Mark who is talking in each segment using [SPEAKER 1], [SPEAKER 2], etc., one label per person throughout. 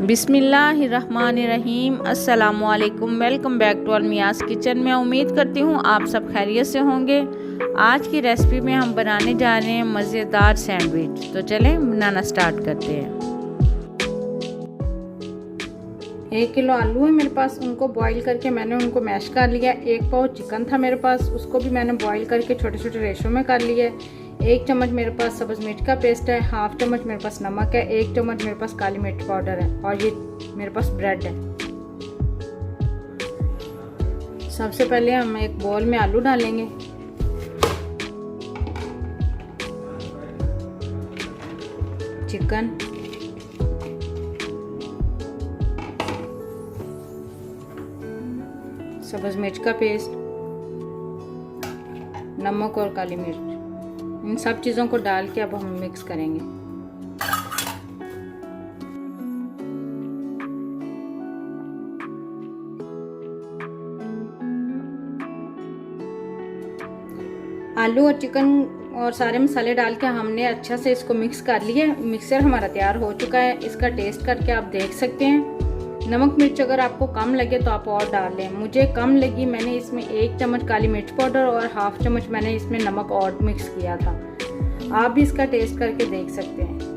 [SPEAKER 1] बिस्मिल्लाहिर्रहमानिर्रहीम। अस्सलामुअलैकुम। Welcome back to अलमियास kitchen में। उम्मीद करती हूँ आप सब खैरियत से होंगे। आज की रेसिपी में हम बनाने जा रहे हैं मज़ेदार सैंडविच। तो चलें बनाना स्टार्ट करते हैं। 1 किलो आलू है मेरे पास, उनको बॉईल करके मैंने उनको मैश कर लिया। 1 पाव चिकन था मेरे पास, उसको भी मैंने बॉईल करके छोटे छोटे रेशों में कर लिया। 1 चम्मच मेरे पास सब्ज़ मिर्च का पेस्ट है, हाफ चम्मच मेरे पास नमक है, 1 चम्मच मेरे पास काली मिर्च पाउडर है और ये मेरे पास ब्रेड है। सबसे पहले हम एक बोल में आलू डालेंगे। चिकन, सब्ज़ मिर्च का पेस्ट, नमक और काली मिर्च, इन सब चीज़ों को डाल के अब हम मिक्स करेंगे। आलू और चिकन और सारे मसाले डाल के हमने अच्छा से इसको मिक्स कर लिया। मिक्सर हमारा तैयार हो चुका है। इसका टेस्ट करके आप देख सकते हैं। नमक मिर्च अगर आपको कम लगे तो आप और डाल लें। मुझे कम लगी, मैंने इसमें 1 चम्मच काली मिर्च पाउडर और हाफ चम्मच मैंने इसमें नमक और मिक्स किया था। आप भी इसका टेस्ट करके देख सकते हैं।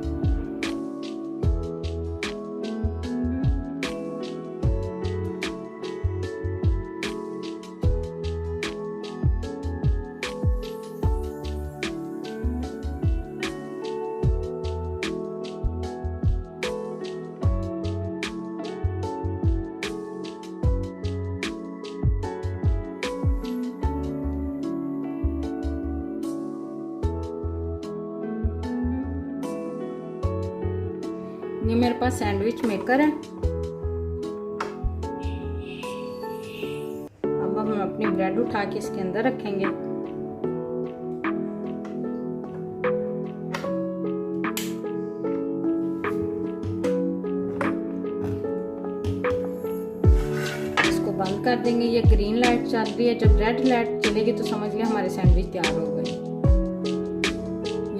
[SPEAKER 1] ये मेरे पास सैंडविच मेकर है। अब हम अपनी ब्रेड उठा के इसके अंदर रखेंगे। इसको बंद कर देंगे। ये ग्रीन लाइट चल रही है, जब रेड लाइट चलेगी तो समझ लिया हमारे सैंडविच तैयार हो गए।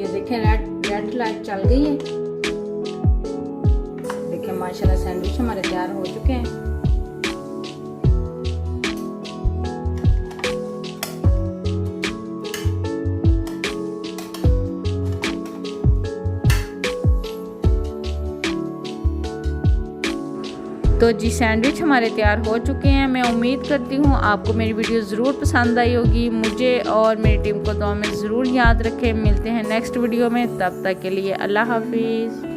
[SPEAKER 1] ये देखें रेड लाइट चल गई है। माशाल्लाह सैंडविच हमारे तैयार हो चुके हैं। तो जी सैंडविच हमारे तैयार हो चुके हैं। मैं उम्मीद करती हूँ आपको मेरी वीडियो ज़रूर पसंद आई होगी। मुझे और मेरी टीम को दुआ में ज़रूर याद रखें। मिलते हैं नेक्स्ट वीडियो में, तब तक के लिए अल्लाह हाफिज़।